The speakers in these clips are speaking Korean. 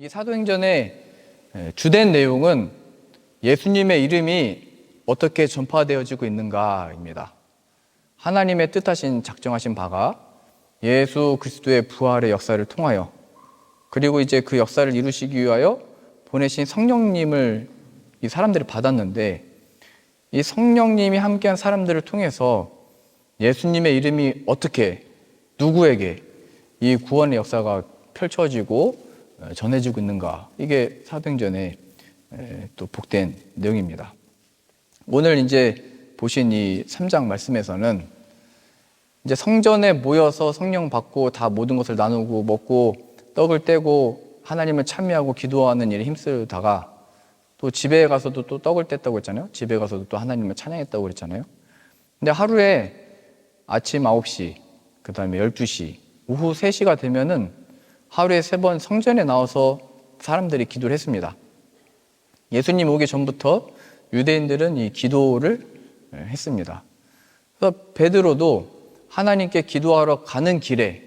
이 사도행전의 주된 내용은 예수님의 이름이 어떻게 전파되어지고 있는가입니다. 하나님의 뜻하신 작정하신 바가 예수 그리스도의 부활의 역사를 통하여, 그리고 이제 그 역사를 이루시기 위하여 보내신 성령님을 이 사람들이 받았는데, 이 성령님이 함께한 사람들을 통해서 예수님의 이름이 어떻게 누구에게 이 구원의 역사가 펼쳐지고 전해지고 있는가, 이게 사도행전의 또 복된 내용입니다. 오늘 이제 보신 이 3장 말씀에서는 이제 성전에 모여서 성령 받고 다 모든 것을 나누고 먹고 떡을 떼고 하나님을 찬미하고 기도하는 일에 힘쓰다가 또 집에 가서도 또 떡을 뗐다고 했잖아요. 집에 가서도 또 하나님을 찬양했다고 그랬잖아요. 근데 하루에 아침 9시, 그 다음에 12시, 오후 3시가 되면은 하루에 3번 성전에 나와서 사람들이 기도를 했습니다. 예수님 오기 전부터 유대인들은 이 기도를 했습니다. 그래서 베드로도 하나님께 기도하러 가는 길에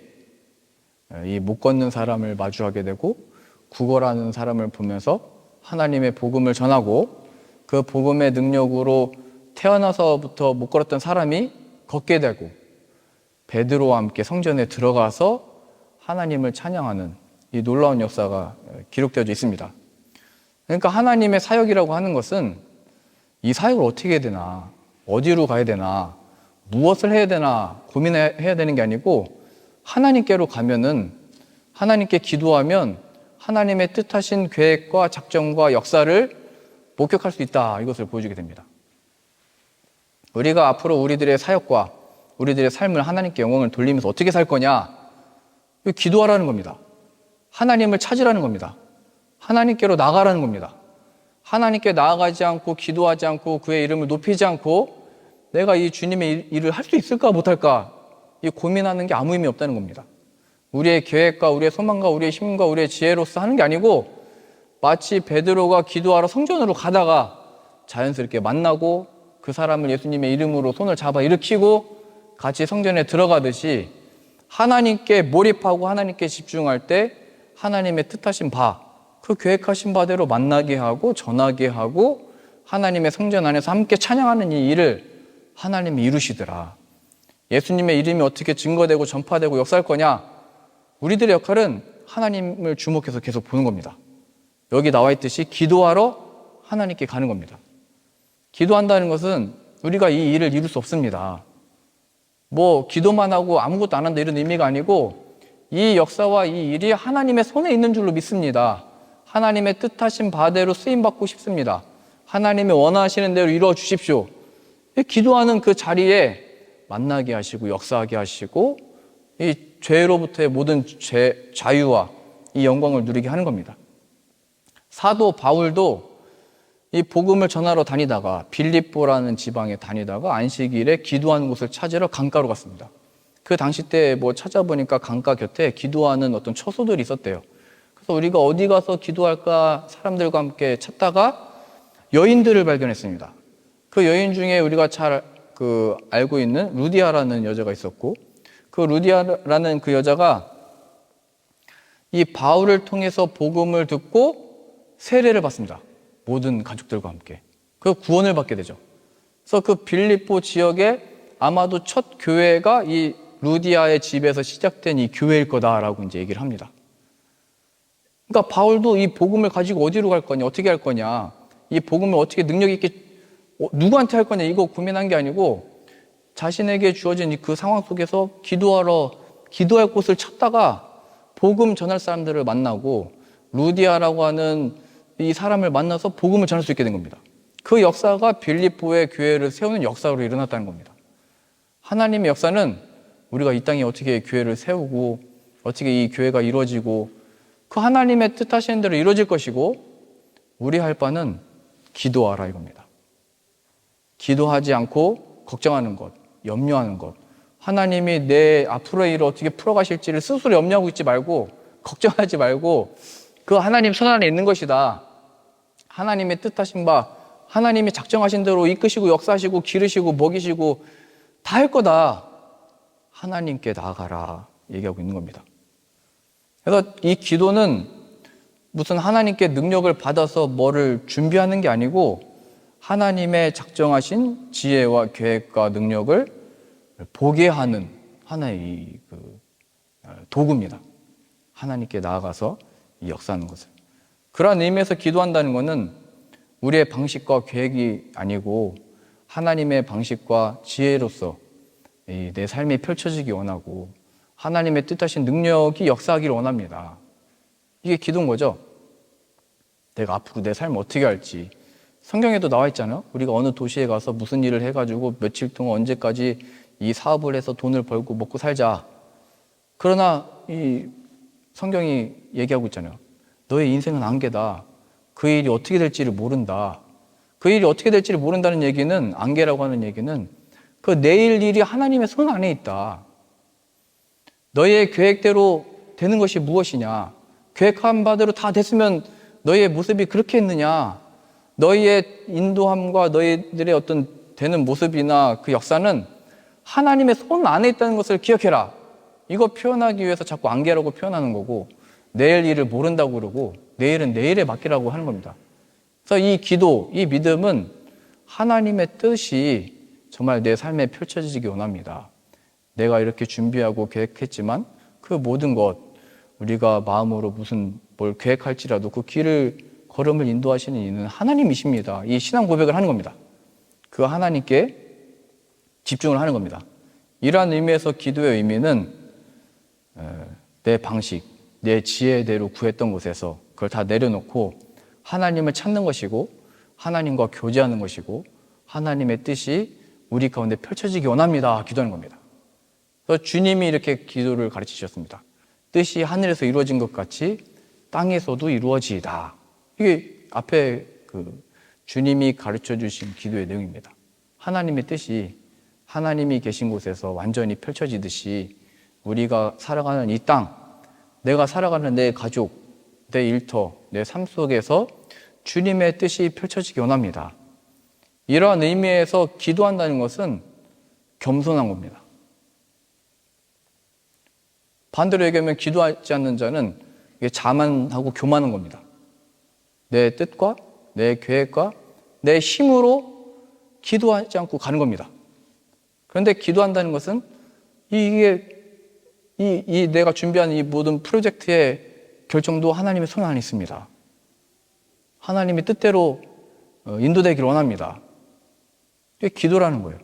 이 못 걷는 사람을 마주하게 되고 구걸하는 사람을 보면서 하나님의 복음을 전하고, 그 복음의 능력으로 태어나서부터 못 걸었던 사람이 걷게 되고 베드로와 함께 성전에 들어가서 하나님을 찬양하는 이 놀라운 역사가 기록되어져 있습니다. 그러니까 하나님의 사역이라고 하는 것은 이 사역을 어떻게 해야 되나, 어디로 가야 되나, 무엇을 해야 되나 고민해야 되는 게 아니고, 하나님께로 가면은, 하나님께 기도하면 하나님의 뜻하신 계획과 작정과 역사를 목격할 수 있다, 이것을 보여주게 됩니다. 우리가 앞으로 우리들의 사역과 우리들의 삶을 하나님께 영광을 돌리면서 어떻게 살 거냐, 기도하라는 겁니다. 하나님을 찾으라는 겁니다. 하나님께로 나가라는 겁니다. 하나님께 나아가지 않고 기도하지 않고 그의 이름을 높이지 않고 내가 이 주님의 일을 할 수 있을까 못할까, 이 고민하는 게 아무 의미 없다는 겁니다. 우리의 계획과 우리의 소망과 우리의 힘과 우리의 지혜로서 하는 게 아니고, 마치 베드로가 기도하러 성전으로 가다가 자연스럽게 만나고 그 사람을 예수님의 이름으로 손을 잡아 일으키고 같이 성전에 들어가듯이 하나님께 몰입하고 하나님께 집중할 때 하나님의 뜻하신 바, 그 계획하신 바대로 만나게 하고 전하게 하고 하나님의 성전 안에서 함께 찬양하는 이 일을 하나님이 이루시더라. 예수님의 이름이 어떻게 증거되고 전파되고 역사할 거냐, 우리들의 역할은 하나님을 주목해서 계속 보는 겁니다. 여기 나와 있듯이 기도하러 하나님께 가는 겁니다. 기도한다는 것은 우리가 이 일을 이룰 수 없습니다. 뭐 기도만 하고 아무것도 안 한다, 이런 의미가 아니고, 이 역사와 이 일이 하나님의 손에 있는 줄로 믿습니다. 하나님의 뜻하신 바대로 쓰임받고 싶습니다. 하나님의 원하시는 대로 이루어 주십시오. 기도하는 그 자리에 만나게 하시고 역사하게 하시고 이 죄로부터의 모든 자유와 이 영광을 누리게 하는 겁니다. 사도 바울도 이 복음을 전하러 다니다가 빌립보라는 지방에 다니다가 안식일에 기도하는 곳을 찾으러 강가로 갔습니다. 그 당시 때 뭐 찾아보니까 강가 곁에 기도하는 어떤 처소들이 있었대요. 그래서 우리가 어디 가서 기도할까 사람들과 함께 찾다가 여인들을 발견했습니다. 그 여인 중에 우리가 잘 알고 있는 루디아라는 여자가 있었고, 그 루디아라는 그 여자가 이 바울을 통해서 복음을 듣고 세례를 받습니다. 모든 가족들과 함께. 그 구원을 받게 되죠. 그래서 그 빌립보 지역에 아마도 첫 교회가 이 루디아의 집에서 시작된 이 교회일 거다라고 이제 얘기를 합니다. 그러니까 바울도 이 복음을 가지고 어디로 갈 거냐, 어떻게 할 거냐, 이 복음을 어떻게 능력 있게 누구한테 할 거냐, 이거 고민한 게 아니고 자신에게 주어진 그 상황 속에서 기도할 곳을 찾다가 복음 전할 사람들을 만나고 루디아라고 하는 이 사람을 만나서 복음을 전할 수 있게 된 겁니다. 그 역사가 빌립보의 교회를 세우는 역사로 일어났다는 겁니다. 하나님의 역사는 우리가 이 땅에 어떻게 교회를 세우고 어떻게 이 교회가 이루어지고 그 하나님의 뜻하시는 대로 이루어질 것이고, 우리 할 바는 기도하라 이겁니다. 기도하지 않고 걱정하는 것, 염려하는 것, 하나님이 내 앞으로의 일을 어떻게 풀어가실지를 스스로 염려하고 있지 말고, 걱정하지 말고, 그 하나님 손 안에 있는 것이다. 하나님의 뜻하신 바, 하나님이 작정하신 대로 이끄시고 역사하시고 기르시고 먹이시고 다 할 거다. 하나님께 나아가라 얘기하고 있는 겁니다. 그래서 이 기도는 무슨 하나님께 능력을 받아서 뭐를 준비하는 게 아니고 하나님의 작정하신 지혜와 계획과 능력을 보게 하는 하나의 도구입니다. 하나님께 나아가서 역사하는 것을. 그러한 의미에서 기도한다는 것은 우리의 방식과 계획이 아니고 하나님의 방식과 지혜로서 내 삶이 펼쳐지기 원하고 하나님의 뜻하신 능력이 역사하기를 원합니다. 이게 기도인 거죠. 내가 앞으로 내 삶을 어떻게 할지. 성경에도 나와 있잖아요. 우리가 어느 도시에 가서 무슨 일을 해가지고 며칠 동안 언제까지 이 사업을 해서 돈을 벌고 먹고 살자. 그러나 이 성경이 얘기하고 있잖아요. 너의 인생은 안개다. 그 일이 어떻게 될지를 모른다. 그 일이 어떻게 될지를 모른다는 얘기는, 안개라고 하는 얘기는 그 내일 일이 하나님의 손 안에 있다. 너의 계획대로 되는 것이 무엇이냐? 계획한 바대로 다 됐으면 너의 모습이 그렇게 했느냐? 너희의 인도함과 너희들의 어떤 되는 모습이나 그 역사는 하나님의 손 안에 있다는 것을 기억해라. 이거 표현하기 위해서 자꾸 안개라고 표현하는 거고, 내일 일을 모른다고 그러고, 내일은 내일에 맡기라고 하는 겁니다. 그래서 이 기도, 이 믿음은 하나님의 뜻이 정말 내 삶에 펼쳐지기 원합니다. 내가 이렇게 준비하고 계획했지만 그 모든 것, 우리가 마음으로 무슨 뭘 계획할지라도 그 길을, 걸음을 인도하시는 이는 하나님이십니다. 이 신앙 고백을 하는 겁니다. 그 하나님께 집중을 하는 겁니다. 이러한 의미에서 기도의 의미는 내 방식, 내 지혜대로 구했던 곳에서 그걸 다 내려놓고 하나님을 찾는 것이고 하나님과 교제하는 것이고 하나님의 뜻이 우리 가운데 펼쳐지기 원합니다. 기도하는 겁니다. 그래서 주님이 이렇게 기도를 가르치셨습니다. 뜻이 하늘에서 이루어진 것 같이 땅에서도 이루어지이다. 이게 앞에 주님이 가르쳐 주신 기도의 내용입니다. 하나님의 뜻이 하나님이 계신 곳에서 완전히 펼쳐지듯이 우리가 살아가는 이 땅, 내가 살아가는 내 가족, 내 일터, 내 삶 속에서 주님의 뜻이 펼쳐지기 원합니다. 이러한 의미에서 기도한다는 것은 겸손한 겁니다. 반대로 얘기하면 기도하지 않는 자는 자만하고 교만한 겁니다. 내 뜻과 내 계획과 내 힘으로 기도하지 않고 가는 겁니다. 그런데 기도한다는 것은 내가 준비한 이 모든 프로젝트의 결정도 하나님의 손 안에 있습니다. 하나님의 뜻대로 인도되기를 원합니다. 이게 기도라는 거예요.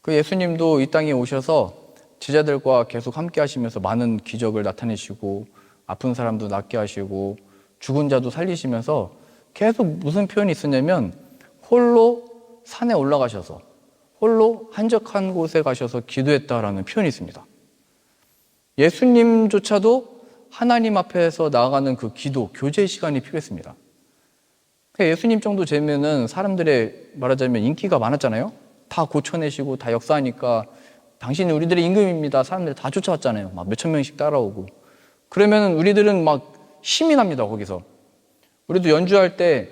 그 예수님도 이 땅에 오셔서 제자들과 계속 함께 하시면서 많은 기적을 나타내시고 아픈 사람도 낫게 하시고 죽은 자도 살리시면서 계속 무슨 표현이 있었냐면 홀로 산에 올라가셔서 홀로 한적한 곳에 가셔서 기도했다라는 표현이 있습니다. 예수님조차도 하나님 앞에서 나아가는 그 기도, 교제 시간이 필요했습니다. 예수님 정도 되면은 사람들의 말하자면 인기가 많았잖아요. 다 고쳐내시고 다 역사하니까 당신이 우리들의 임금입니다. 사람들이 다 쫓아왔잖아요. 막 몇천 명씩 따라오고. 그러면 우리들은 막 힘이 납니다. 거기서. 우리도 연주할 때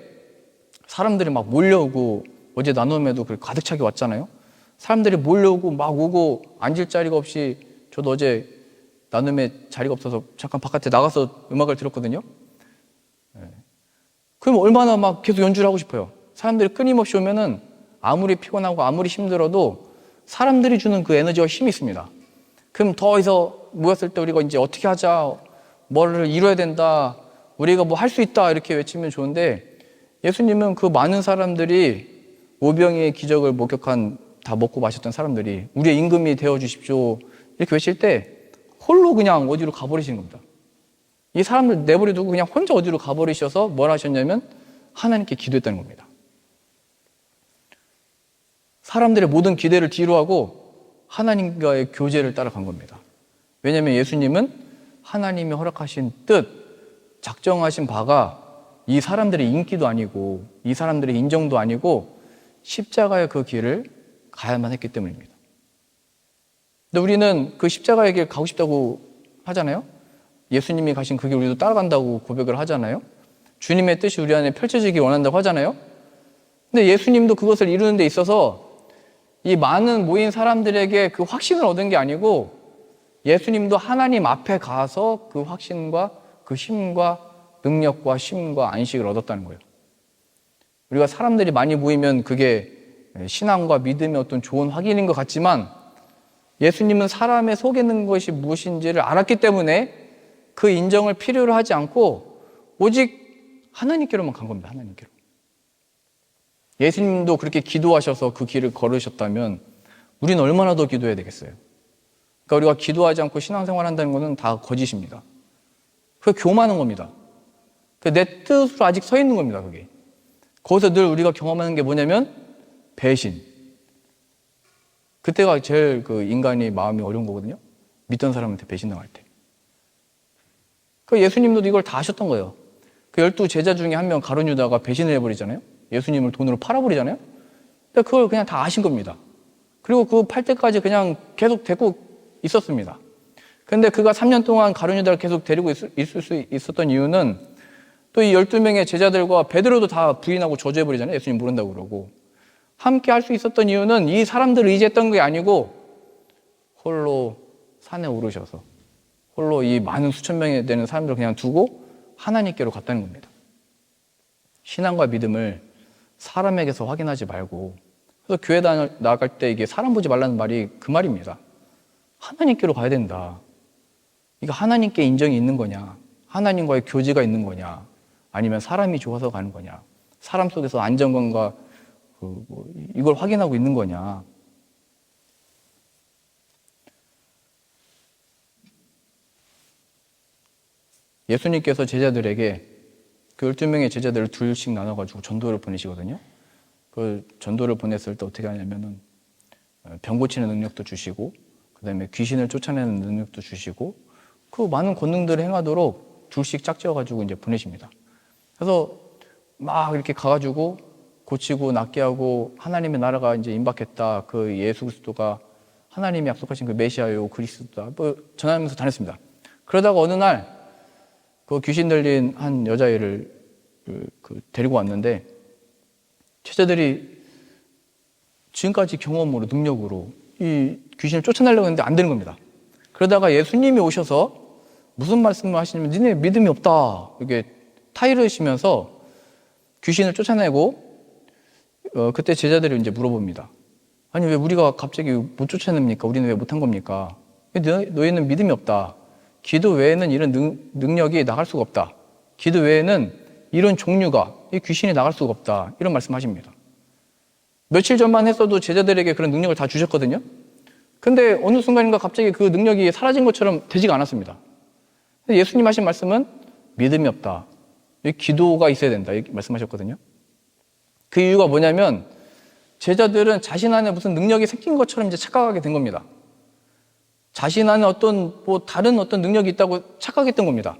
사람들이 막 몰려오고 어제 나눔에도 가득 차게 왔잖아요. 사람들이 몰려오고 막 오고 앉을 자리가 없이 저도 어제 나눔에 자리가 없어서 잠깐 바깥에 나가서 음악을 들었거든요. 그럼 얼마나 막 계속 연주를 하고 싶어요. 사람들이 끊임없이 오면은 아무리 피곤하고 아무리 힘들어도 사람들이 주는 그 에너지와 힘이 있습니다. 그럼 더 이상 모였을 때 우리가 이제 어떻게 하자, 뭐를 이뤄야 된다, 우리가 뭐 할 수 있다 이렇게 외치면 좋은데 예수님은 그 많은 사람들이 오병이의 기적을 목격한 다 먹고 마셨던 사람들이 우리의 임금이 되어주십시오 이렇게 외칠 때 홀로 그냥 어디로 가버리시는 겁니다. 이 사람들 내버려두고 그냥 혼자 어디로 가버리셔서 뭘 하셨냐면 하나님께 기도했다는 겁니다. 사람들의 모든 기대를 뒤로하고 하나님과의 교제를 따라간 겁니다. 왜냐하면 예수님은 하나님이 허락하신 뜻, 작정하신 바가 이 사람들의 인기도 아니고 이 사람들의 인정도 아니고 십자가의 그 길을 가야만 했기 때문입니다. 근데 우리는 그 십자가의 길 가고 싶다고 하잖아요. 예수님이 가신 그 길 우리도 따라간다고 고백을 하잖아요. 주님의 뜻이 우리 안에 펼쳐지기 원한다고 하잖아요. 근데 예수님도 그것을 이루는 데 있어서 이 많은 모인 사람들에게 그 확신을 얻은 게 아니고 예수님도 하나님 앞에 가서 그 확신과 그 힘과 능력과 쉼과 안식을 얻었다는 거예요. 우리가 사람들이 많이 모이면 그게 신앙과 믿음의 어떤 좋은 확인인 것 같지만 예수님은 사람의 속에 있는 것이 무엇인지를 알았기 때문에 그 인정을 필요로 하지 않고 오직 하나님께로만 간 겁니다. 하나님께로. 예수님도 그렇게 기도하셔서 그 길을 걸으셨다면 우리는 얼마나 더 기도해야 되겠어요? 그러니까 우리가 기도하지 않고 신앙생활 한다는 것은 다 거짓입니다. 그게 교만한 겁니다. 내 뜻으로 아직 서 있는 겁니다. 그게. 거기서 늘 우리가 경험하는 게 뭐냐면 배신. 그때가 제일 그 인간이 마음이 어려운 거거든요. 믿던 사람한테 배신당할 때. 그 예수님도 이걸 다 하셨던 거예요. 그 12 제자 중에 한 명 가룟 유다가 배신을 해버리잖아요. 예수님을 돈으로 팔아버리잖아요. 근데 그걸 그냥 다 아신 겁니다. 그리고 그 팔 때까지 그냥 계속 데리고 있었습니다. 근데 그가 3년 동안 가룟 유다를 계속 데리고 있을 수 있었던 이유는 또 이 12명의 제자들과 베드로도 다 부인하고 저주해버리잖아요. 예수님 모른다고 그러고. 함께 할 수 있었던 이유는 이 사람들을 의지했던 게 아니고 홀로 산에 오르셔서 홀로 이 많은 수천 명이 되는 사람들을 그냥 두고 하나님께로 갔다는 겁니다. 신앙과 믿음을 사람에게서 확인하지 말고, 그래서 교회 나갈 때 이게 사람 보지 말라는 말이 그 말입니다. 하나님께로 가야 된다. 이거 하나님께 인정이 있는 거냐, 하나님과의 교제가 있는 거냐, 아니면 사람이 좋아서 가는 거냐, 사람 속에서 안정감과 이걸 확인하고 있는 거냐. 예수님께서 제자들에게 그 12명의 제자들을 둘씩 나눠가지고 전도를 보내시거든요. 그 전도를 보냈을 때 어떻게 하냐면은 병 고치는 능력도 주시고, 그 다음에 귀신을 쫓아내는 능력도 주시고, 그 많은 권능들을 행하도록 둘씩 짝지어가지고 이제 보내십니다. 그래서 막 이렇게 가가지고 고치고 낫게 하고 하나님의 나라가 이제 임박했다. 그 예수 그리스도가 하나님이 약속하신 그 메시아요 그리스도다. 뭐 전하면서 다녔습니다. 그러다가 어느 날 그 귀신 들린 한 여자애를 데리고 왔는데 제자들이 지금까지 경험으로 능력으로 이 귀신을 쫓아내려고 했는데 안 되는 겁니다. 그러다가 예수님이 오셔서 무슨 말씀을 하시냐면 니네 믿음이 없다 이렇게 타이르시면서 귀신을 쫓아내고 그때 제자들이 이제 물어봅니다. 아니 왜 우리가 갑자기 못 쫓아냅니까? 우리는 왜 못한 겁니까? 너희는 믿음이 없다. 기도 외에는 이런 능력이 나갈 수가 없다. 기도 외에는 이런 종류가 이 귀신이 나갈 수가 없다. 이런 말씀하십니다. 며칠 전만 했어도 제자들에게 그런 능력을 다 주셨거든요. 근데 어느 순간인가 갑자기 그 능력이 사라진 것처럼 되지가 않았습니다. 예수님 하신 말씀은 믿음이 없다. 기도가 있어야 된다. 이렇게 말씀하셨거든요. 그 이유가 뭐냐면 제자들은 자신 안에 무슨 능력이 생긴 것처럼 이제 착각하게 된 겁니다. 자신 안에 다른 어떤 능력이 있다고 착각했던 겁니다.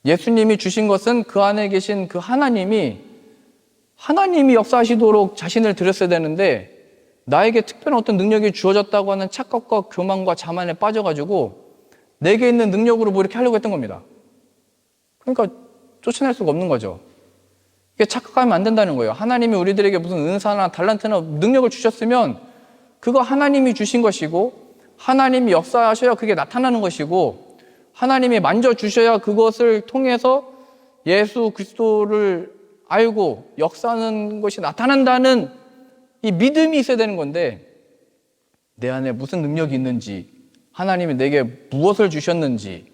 예수님이 주신 것은 그 안에 계신 그 하나님이 역사하시도록 자신을 드렸어야 되는데 나에게 특별한 어떤 능력이 주어졌다고 하는 착각과 교만과 자만에 빠져가지고 내게 있는 능력으로 뭐 이렇게 하려고 했던 겁니다. 그러니까 쫓아낼 수가 없는 거죠. 이게 착각하면 안 된다는 거예요. 하나님이 우리들에게 무슨 은사나 달란트나 능력을 주셨으면 그거 하나님이 주신 것이고 하나님이 역사하셔야 그게 나타나는 것이고 하나님이 만져주셔야 그것을 통해서 예수 그리스도를 알고 역사하는 것이 나타난다는 이 믿음이 있어야 되는 건데 내 안에 무슨 능력이 있는지 하나님이 내게 무엇을 주셨는지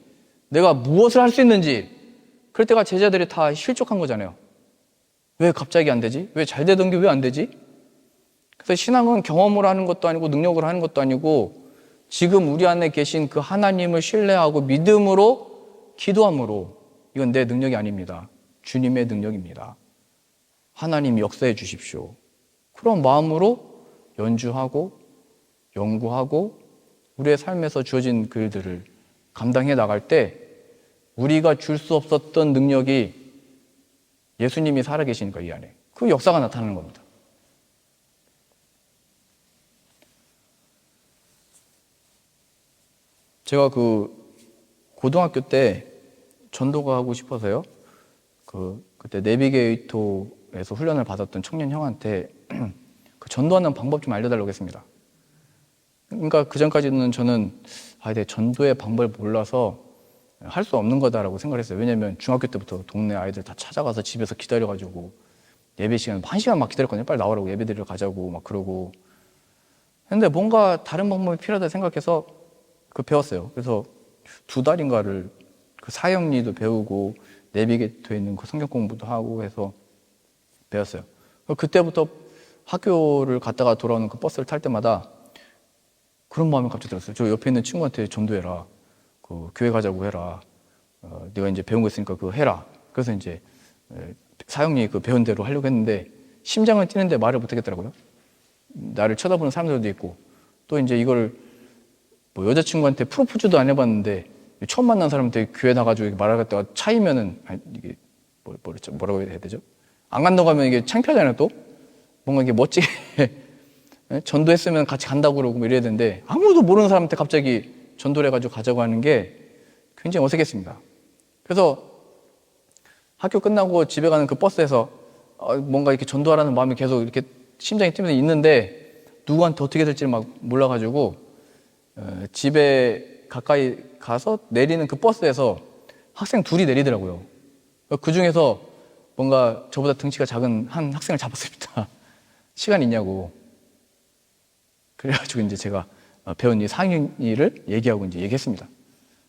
내가 무엇을 할 수 있는지 그럴 때가 제자들이 다 실족한 거잖아요. 왜 갑자기 안 되지? 왜 잘 되던 게 왜 안 되지? 그래서 신앙은 경험으로 하는 것도 아니고 능력으로 하는 것도 아니고 지금 우리 안에 계신 그 하나님을 신뢰하고 믿음으로 기도함으로 이건 내 능력이 아닙니다. 주님의 능력입니다. 하나님이 역사해 주십시오. 그런 마음으로 연주하고 연구하고 우리의 삶에서 주어진 그 일들을 감당해 나갈 때 우리가 줄 수 없었던 능력이 예수님이 살아계시니까 이 안에 그 역사가 나타나는 겁니다. 제가 고등학교 때 전도가 하고 싶어서요. 그때 내비게이터에서 훈련을 받았던 청년 형한테 그 전도하는 방법 좀 알려달라고 했습니다. 그러니까 그 전까지는 저는 전도의 방법을 몰라서 할 수 없는 거다라고 생각을 했어요. 왜냐면 중학교 때부터 동네 아이들 다 찾아가서 집에서 기다려가지고 예배 시간 1시간 막 기다렸거든요. 빨리 나오라고 예배 드리러 가자고 막 그러고. 근데 뭔가 다른 방법이 필요하다 생각해서 배웠어요. 그래서 2달인가를 그 사형리도 배우고 내비게이터에 있는 그 성경 공부도 하고 해서 배웠어요. 그때부터 학교를 갔다가 돌아오는 그 버스를 탈 때마다 그런 마음이 갑자기 들었어요. 저 옆에 있는 친구한테 전도해라. 교회 가자고 해라. 내가 이제 배운 거 있으니까 그거 해라. 그래서 이제 사형리 배운 대로 하려고 했는데 심장을 뛰는데 말을 못 하겠더라고요. 나를 쳐다보는 사람들도 있고 또 이제 이걸 뭐 여자친구한테 프로포즈도 안 해봤는데 처음 만난 사람한테 교회 나가지고 말하겠다가 차이면은 이게 뭐라고 해야 되죠? 안 간다고 하면 이게 창피하잖아요. 또 뭔가 이게 멋지게 전도했으면 같이 간다고 그러고 뭐 이래야 되는데 아무도 모르는 사람한테 갑자기 전도를 해가지고 가자고 하는 게 굉장히 어색했습니다. 그래서 학교 끝나고 집에 가는 그 버스에서 뭔가 이렇게 전도하라는 마음이 계속 이렇게 심장이 뛰면서 있는데 누구한테 어떻게 될지 막 몰라가지고 집에 가까이 가서 내리는 그 버스에서 학생 둘이 내리더라고요. 그 중에서 뭔가 저보다 등치가 작은 한 학생을 잡았습니다. 시간 있냐고. 그래가지고 이제 제가 배운 이 상인이를 얘기하고 이제 얘기했습니다.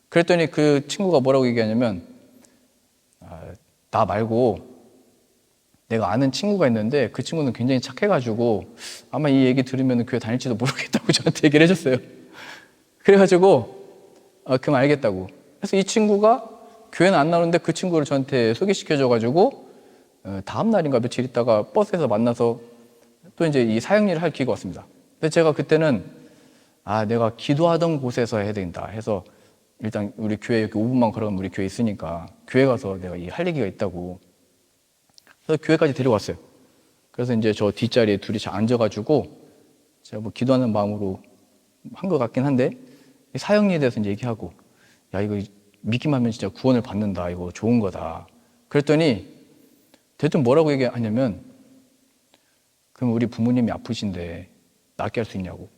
그랬더니 그 친구가 뭐라고 얘기하냐면, 나 말고 내가 아는 친구가 있는데 그 친구는 굉장히 착해가지고 아마 이 얘기 들으면 교회 다닐지도 모르겠다고 저한테 얘기를 해줬어요. 그래가지고 그럼 알겠다고. 그래서 이 친구가 교회는 안 나오는데 그 친구를 저한테 소개시켜줘가지고 다음 날인가 며칠 있다가 버스에서 만나서 또 이제 이 사형리를 할 기회가 왔습니다. 근데 제가 그때는 내가 기도하던 곳에서 해야 된다 해서 일단 우리 교회 이렇게 5분만 걸어가면 우리 교회 있으니까 교회 가서 내가 이 할 얘기가 있다고 그래서 교회까지 데려왔어요. 그래서 이제 저 뒷자리에 둘이 앉아가지고 제가 뭐 기도하는 마음으로 한 것 같긴 한데 사형리에 대해서 이제 얘기하고 야 이거 믿기만 하면 진짜 구원을 받는다 이거 좋은 거다. 그랬더니 대뜸 뭐라고 얘기하냐면 그럼 우리 부모님이 아프신데 낫게 할 수 있냐고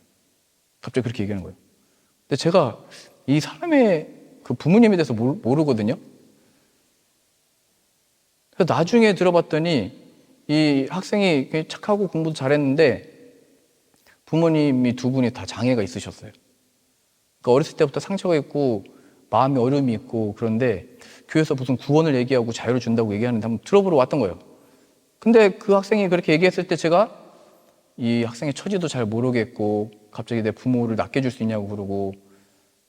갑자기 그렇게 얘기하는 거예요. 근데 제가 이 사람의 그 부모님에 대해서 모르거든요. 그래서 나중에 들어봤더니 이 학생이 착하고 공부도 잘했는데 부모님이 두 분이 다 장애가 있으셨어요. 그러니까 어렸을 때부터 상처가 있고 마음에 어려움이 있고 그런데 교회에서 무슨 구원을 얘기하고 자유를 준다고 얘기하는데 한번 들어보러 왔던 거예요. 근데 그 학생이 그렇게 얘기했을 때 제가 이 학생의 처지도 잘 모르겠고 갑자기 내 부모를 낫게 해줄 수 있냐고 그러고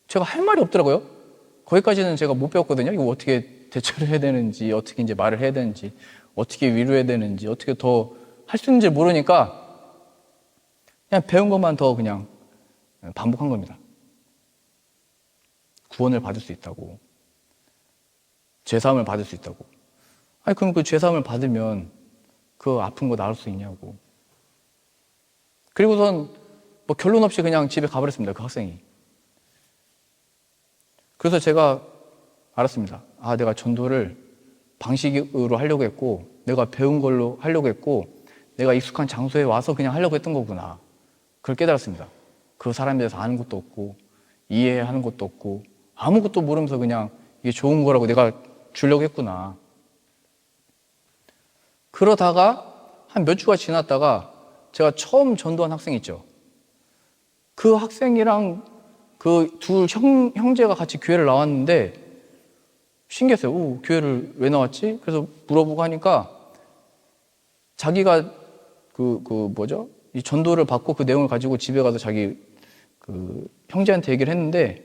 제가 할 말이 없더라고요. 거기까지는 제가 못 배웠거든요. 이거 어떻게 대처를 해야 되는지, 어떻게 이제 말을 해야 되는지, 어떻게 위로해야 되는지, 어떻게 더 할 수 있는지 모르니까 그냥 배운 것만 더 그냥 반복한 겁니다. 구원을 받을 수 있다고. 죄사함을 받을 수 있다고. 그럼 그 죄사함을 받으면 그 아픈 거 나을 수 있냐고. 그리고선 뭐 결론 없이 그냥 집에 가버렸습니다. 그 학생이. 그래서 제가 알았습니다. 내가 전도를 방식으로 하려고 했고 내가 배운 걸로 하려고 했고 내가 익숙한 장소에 와서 그냥 하려고 했던 거구나. 그걸 깨달았습니다. 그 사람에 대해서 아는 것도 없고 이해하는 것도 없고 아무것도 모르면서 그냥 이게 좋은 거라고 내가 주려고 했구나. 그러다가 한 몇 주가 지났다가 제가 처음 전도한 학생 있죠. 그 학생이랑 그 둘 형제가 같이 교회를 나왔는데 신기했어요. 교회를 왜 나왔지? 그래서 물어보고 하니까 자기가 이 전도를 받고 그 내용을 가지고 집에 가서 자기 그 형제한테 얘기를 했는데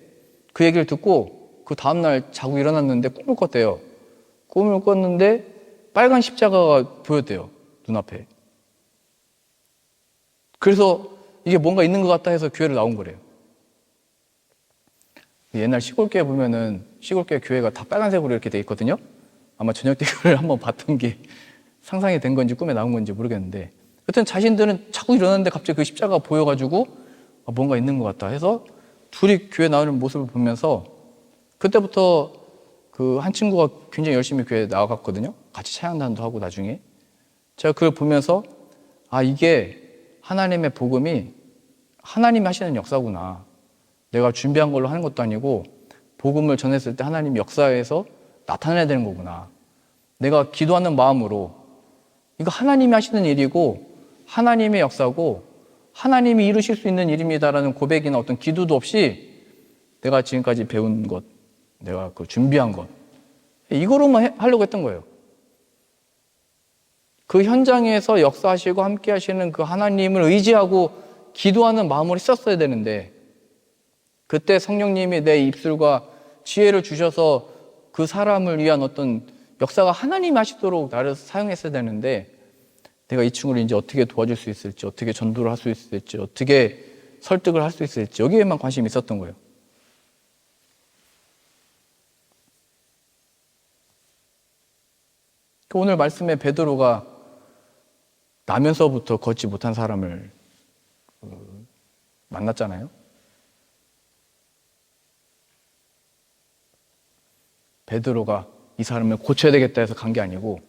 그 얘기를 듣고 그 다음날 자고 일어났는데 꿈을 꿨대요. 꿈을 꿨는데 빨간 십자가가 보였대요. 눈앞에. 그래서 이게 뭔가 있는 것 같다 해서 교회를 나온 거래요. 옛날 시골교회 보면은 시골교회 교회가 다 빨간색으로 이렇게 돼 있거든요. 아마 저녁 때 그걸 한번 봤던 게 상상이 된 건지 꿈에 나온 건지 모르겠는데 여튼 자신들은 자꾸 일어났는데 갑자기 그 십자가가 보여가지고 뭔가 있는 것 같다 해서 둘이 교회 나오는 모습을 보면서 그때부터 그 한 친구가 굉장히 열심히 교회에 나아갔거든요. 같이 찬양단도 하고 나중에 제가 그걸 보면서 이게 하나님의 복음이 하나님이 하시는 역사구나. 내가 준비한 걸로 하는 것도 아니고 복음을 전했을 때 하나님이 역사에서 나타나야 되는 거구나. 내가 기도하는 마음으로 이거 하나님이 하시는 일이고 하나님의 역사고 하나님이 이루실 수 있는 일입니다라는 고백이나 어떤 기도도 없이 내가 지금까지 배운 것, 내가 그 준비한 것, 이거로만 하려고 했던 거예요. 그 현장에서 역사하시고 함께 하시는 그 하나님을 의지하고 기도하는 마음으로 있었어야 되는데, 그때 성령님이 내 입술과 지혜를 주셔서 그 사람을 위한 어떤 역사가 하나님이 하시도록 나를 사용했어야 되는데, 내가 이 친구를 이제 어떻게 도와줄 수 있을지, 어떻게 전도를 할 수 있을지, 어떻게 설득을 할 수 있을지, 여기에만 관심이 있었던 거예요. 오늘 말씀에 베드로가 나면서부터 걷지 못한 사람을 만났잖아요. 베드로가 이 사람을 고쳐야 되겠다 해서 간 게 아니고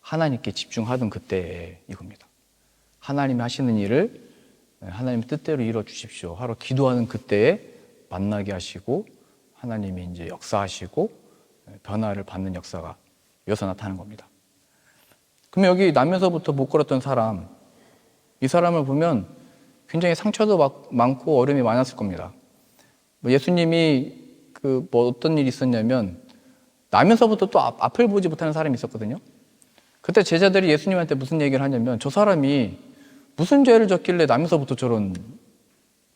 하나님께 집중하던 그때에 이겁니다. 하나님이 하시는 일을 하나님 뜻대로 이루어 주십시오 하러 기도하는 그때에 만나게 하시고 하나님이 이제 역사하시고 변화를 받는 역사가 여기서 나타나는 겁니다. 그러면 여기 나면서부터 못 걸었던 사람, 이 사람을 보면 굉장히 상처도 많고 어려움이 많았을 겁니다. 예수님이 어떤 일이 있었냐면 나면서부터 또 앞을 보지 못하는 사람이 있었거든요. 그때 제자들이 예수님한테 무슨 얘기를 하냐면 저 사람이 무슨 죄를 졌길래 나면서부터 저런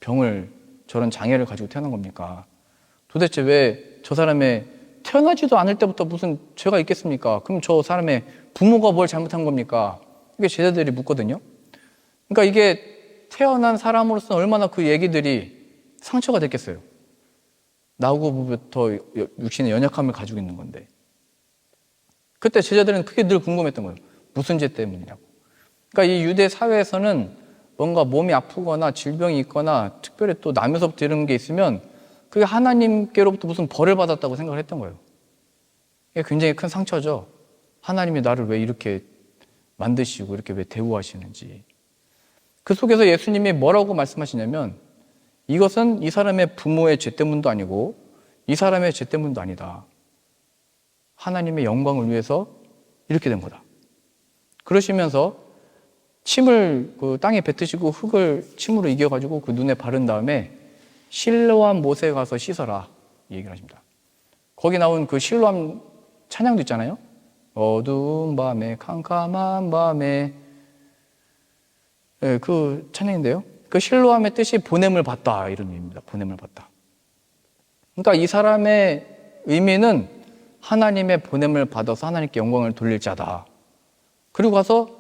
병을, 저런 장애를 가지고 태어난 겁니까? 도대체 왜 저 사람의 태어나지도 않을 때부터 무슨 죄가 있겠습니까? 그럼 저 사람의 부모가 뭘 잘못한 겁니까? 이게 제자들이 묻거든요. 그러니까 이게 태어난 사람으로서 얼마나 그 얘기들이 상처가 됐겠어요. 나오고부터 육신의 연약함을 가지고 있는 건데. 그때 제자들은 그게 늘 궁금했던 거예요. 무슨 죄 때문이냐고. 그러니까 이 유대 사회에서는 뭔가 몸이 아프거나 질병이 있거나 특별히 또 나면서부터 이런 게 있으면 그게 하나님께로부터 무슨 벌을 받았다고 생각을 했던 거예요. 이게 굉장히 큰 상처죠. 하나님이 나를 왜 이렇게 만드시고 이렇게 왜 대우하시는지. 그 속에서 예수님이 뭐라고 말씀하시냐면 이것은 이 사람의 부모의 죄 때문도 아니고 이 사람의 죄 때문도 아니다. 하나님의 영광을 위해서 이렇게 된 거다. 그러시면서 침을 그 땅에 뱉으시고 흙을 침으로 이겨가지고 그 눈에 바른 다음에 실로암 못에 가서 씻어라 이 얘기를 하십니다. 거기 나온 그 실로암 찬양도 있잖아요. 어두운 밤에 캄캄한 밤에, 네, 그 찬양인데요. 그 실로암의 뜻이 보냄을 받다 이런 의미입니다. 보냄을 받다. 그러니까 이 사람의 의미는 하나님의 보냄을 받아서 하나님께 영광을 돌릴 자다. 그리고 가서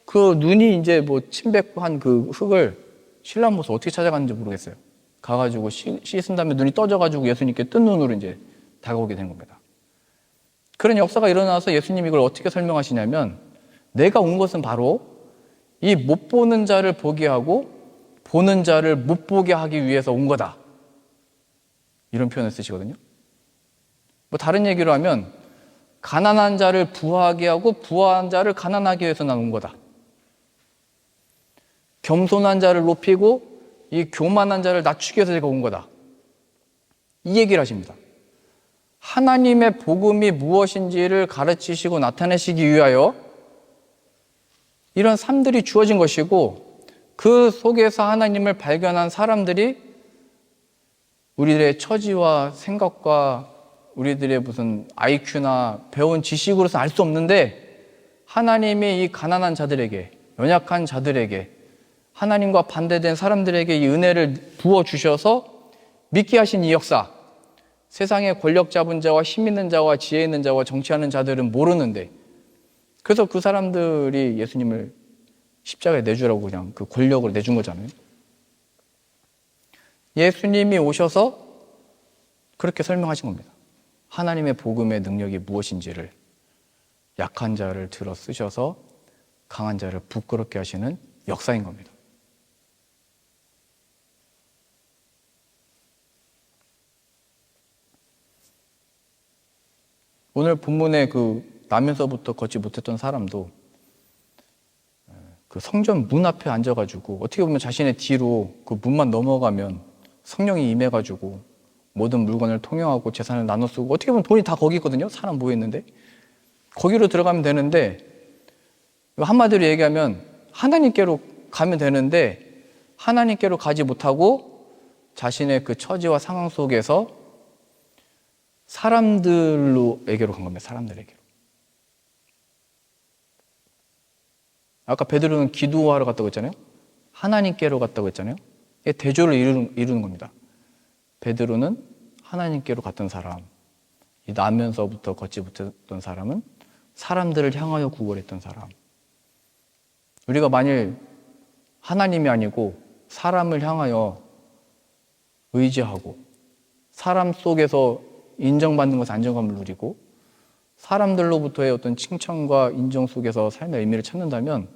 그 눈이 이제 침 뱉고 한 그 흙을 실로암 못을 어떻게 찾아갔는지 모르겠어요. 가가지고 씻은 다음에 눈이 떠져가지고 예수님께 뜬 눈으로 이제 다가오게 된 겁니다. 그런 역사가 일어나서 예수님이 이걸 어떻게 설명하시냐면 내가 온 것은 바로 이 못 보는 자를 보게 하고 보는 자를 못 보게 하기 위해서 온 거다. 이런 표현을 쓰시거든요. 다른 얘기로 하면 가난한 자를 부하게 하고 부한 자를 가난하게 위해서 난 온 거다. 겸손한 자를 높이고 이 교만한 자를 낮추기 위해서 제가 온 거다. 이 얘기를 하십니다. 하나님의 복음이 무엇인지를 가르치시고 나타내시기 위하여 이런 삶들이 주어진 것이고 그 속에서 하나님을 발견한 사람들이 우리들의 처지와 생각과 우리들의 무슨 IQ나 배운 지식으로서 알 수 없는데 하나님이 이 가난한 자들에게, 연약한 자들에게, 하나님과 반대된 사람들에게 이 은혜를 부어주셔서 믿게 하신 이 역사, 세상의 권력 잡은 자와 힘 있는 자와 지혜 있는 자와 정치하는 자들은 모르는데 그래서 그 사람들이 예수님을 십자가에 내주라고 그냥 그 권력을 내준 거잖아요. 예수님이 오셔서 그렇게 설명하신 겁니다. 하나님의 복음의 능력이 무엇인지를 약한 자를 들어 쓰셔서 강한 자를 부끄럽게 하시는 역사인 겁니다. 오늘 본문에 나면서부터 걷지 못했던 사람도 그 성전 문 앞에 앉아가지고 어떻게 보면 자신의 뒤로 그 문만 넘어가면 성령이 임해가지고 모든 물건을 통용하고 재산을 나눠 쓰고, 어떻게 보면 돈이 다 거기 있거든요. 사람 모여 있는데 거기로 들어가면 되는데, 한마디로 얘기하면 하나님께로 가면 되는데 하나님께로 가지 못하고 자신의 그 처지와 상황 속에서 사람들에게로 간 겁니다. 사람들에게로. 아까 베드로는 기도하러 갔다고 했잖아요. 하나님께로 갔다고 했잖아요. 이게 대조를 이루는 겁니다. 베드로는 하나님께로 갔던 사람, 이 나면서부터 걷지 못했던 사람은 사람들을 향하여 구걸했던 사람. 우리가 만일 하나님이 아니고 사람을 향하여 의지하고 사람 속에서 인정받는 것에 안정감을 누리고 사람들로부터의 어떤 칭찬과 인정 속에서 삶의 의미를 찾는다면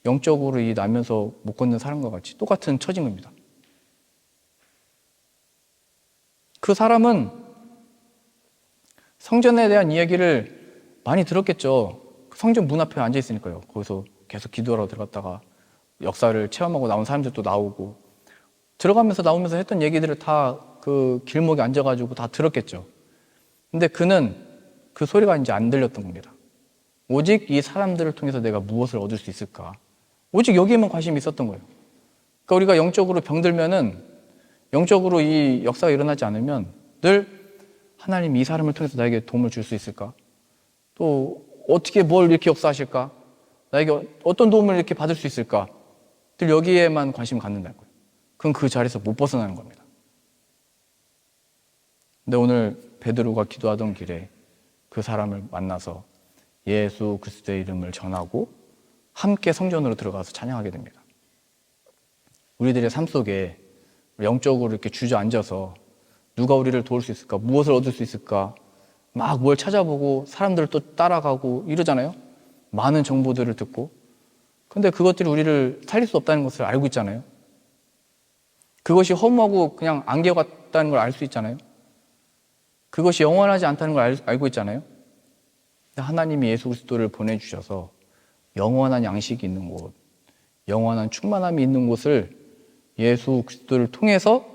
영적으로 이 나면서 못 걷는 사람과 같이 똑같은 처진 겁니다. 그 사람은 성전에 대한 이야기를 많이 들었겠죠. 성전 문 앞에 앉아 있으니까요. 거기서 계속 기도하러 들어갔다가 역사를 체험하고 나온 사람들도 나오고 들어가면서 나오면서 했던 얘기들을 다 그 길목에 앉아가지고 다 들었겠죠. 근데 그는 그 소리가 이제 안 들렸던 겁니다. 오직 이 사람들을 통해서 내가 무엇을 얻을 수 있을까? 오직 여기에만 관심이 있었던 거예요. 그러니까 우리가 영적으로 병들면은, 영적으로 이 역사가 일어나지 않으면 늘 하나님이 이 사람을 통해서 나에게 도움을 줄 수 있을까? 또 어떻게 뭘 이렇게 역사하실까? 나에게 어떤 도움을 이렇게 받을 수 있을까? 늘 여기에만 관심을 갖는다는 거예요. 그럼 그 자리에서 못 벗어나는 겁니다. 근데 오늘 베드로가 기도하던 길에 그 사람을 만나서 예수 그리스도의 이름을 전하고 함께 성전으로 들어가서 찬양하게 됩니다. 우리들의 삶 속에 영적으로 이렇게 주저앉아서 누가 우리를 도울 수 있을까? 무엇을 얻을 수 있을까? 막 뭘 찾아보고 사람들을 또 따라가고 이러잖아요. 많은 정보들을 듣고. 근데 그것들이 우리를 살릴 수 없다는 것을 알고 있잖아요. 그것이 허무하고 그냥 안개 같다는 걸 알 수 있잖아요. 그것이 영원하지 않다는 걸 알고 있잖아요. 하나님이 예수 그리스도를 보내주셔서 영원한 양식이 있는 곳, 영원한 충만함이 있는 곳을 예수 그리스도를 통해서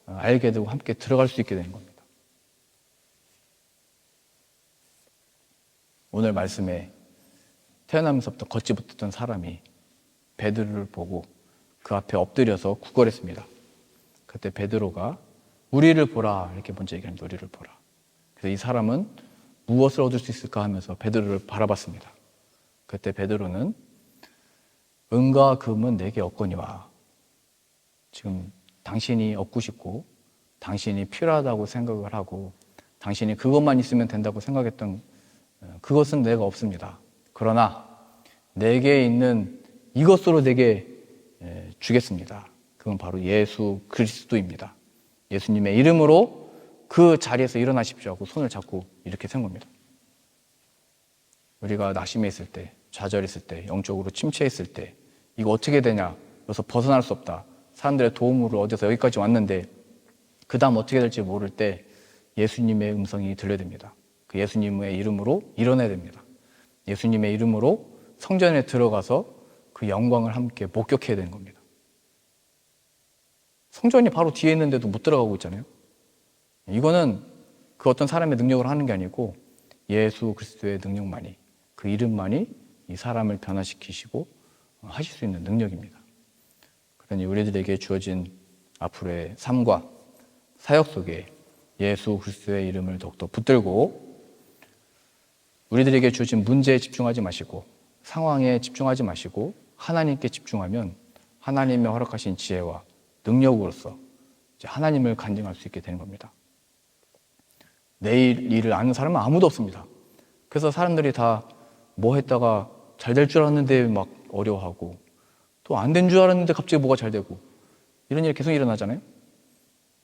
알게 되고 함께 들어갈 수 있게 되는 겁니다. 오늘 말씀에 태어나면서부터 걷지 못했던 사람이 베드로를 보고 그 앞에 엎드려서 구걸했습니다. 그때 베드로가 우리를 보라 이렇게 먼저 얘기합니다. 우리를 보라. 그래서 이 사람은 무엇을 얻을 수 있을까 하면서 베드로를 바라봤습니다. 그때 베드로는 은과 금은 내게 없거니와, 지금 당신이 얻고 싶고 당신이 필요하다고 생각을 하고 당신이 그것만 있으면 된다고 생각했던 그것은 내가 없습니다. 그러나 내게 있는 이것으로 내게 주겠습니다. 그건 바로 예수 그리스도입니다. 예수님의 이름으로 그 자리에서 일어나십시오 하고 손을 잡고 이렇게 센 겁니다. 우리가 낙심해 있을 때, 좌절했을 때, 영적으로 침체했을 때 이거 어떻게 되냐, 여기서 벗어날 수 없다, 사람들의 도움으로 얻어서 여기까지 왔는데 그 다음 어떻게 될지 모를 때 예수님의 음성이 들려야 됩니다. 그 예수님의 이름으로 일어나야 됩니다. 예수님의 이름으로 성전에 들어가서 그 영광을 함께 목격해야 되는 겁니다. 성전이 바로 뒤에 있는데도 못 들어가고 있잖아요. 이거는 그 어떤 사람의 능력으로 하는 게 아니고 예수 그리스도의 능력만이, 그 이름만이 이 사람을 변화시키시고 하실 수 있는 능력입니다. 그러니 우리들에게 주어진 앞으로의 삶과 사역 속에 예수 그리스도의 이름을 더욱더 붙들고 우리들에게 주어진 문제에 집중하지 마시고 상황에 집중하지 마시고 하나님께 집중하면 하나님의 허락하신 지혜와 능력으로서 이제 하나님을 간증할 수 있게 되는 겁니다. 내일 일을 아는 사람은 아무도 없습니다. 그래서 사람들이 다 뭐 했다가 잘 될 줄 알았는데 막 어려워하고 또 안 된 줄 알았는데 갑자기 뭐가 잘 되고 이런 일이 계속 일어나잖아요.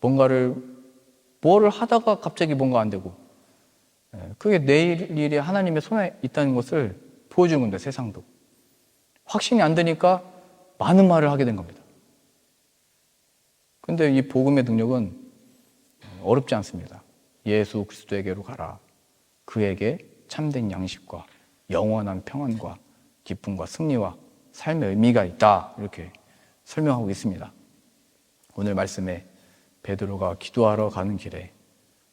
뭐를 하다가 갑자기 뭔가 안 되고, 그게 내일 일이 하나님의 손에 있다는 것을 보여주는 겁니다. 세상도. 확신이 안 되니까 많은 말을 하게 된 겁니다. 근데 이 복음의 능력은 어렵지 않습니다. 예수 그리스도에게로 가라. 그에게 참된 양식과 영원한 평안과 기쁨과 승리와 삶의 의미가 있다. 이렇게 설명하고 있습니다. 오늘 말씀에 베드로가 기도하러 가는 길에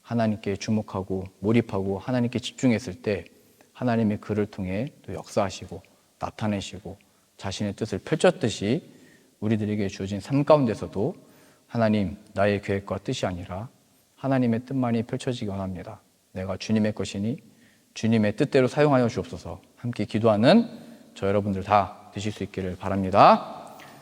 하나님께 주목하고 몰입하고 하나님께 집중했을 때 하나님이 그를 통해 또 역사하시고 나타내시고 자신의 뜻을 펼쳤듯이 우리들에게 주어진 삶 가운데서도 하나님, 나의 계획과 뜻이 아니라 하나님의 뜻만이 펼쳐지기 원합니다. 내가 주님의 것이니 주님의 뜻대로 사용하여 주옵소서. 함께 기도하는 저 여러분들 다 되실 수 있기를 바랍니다.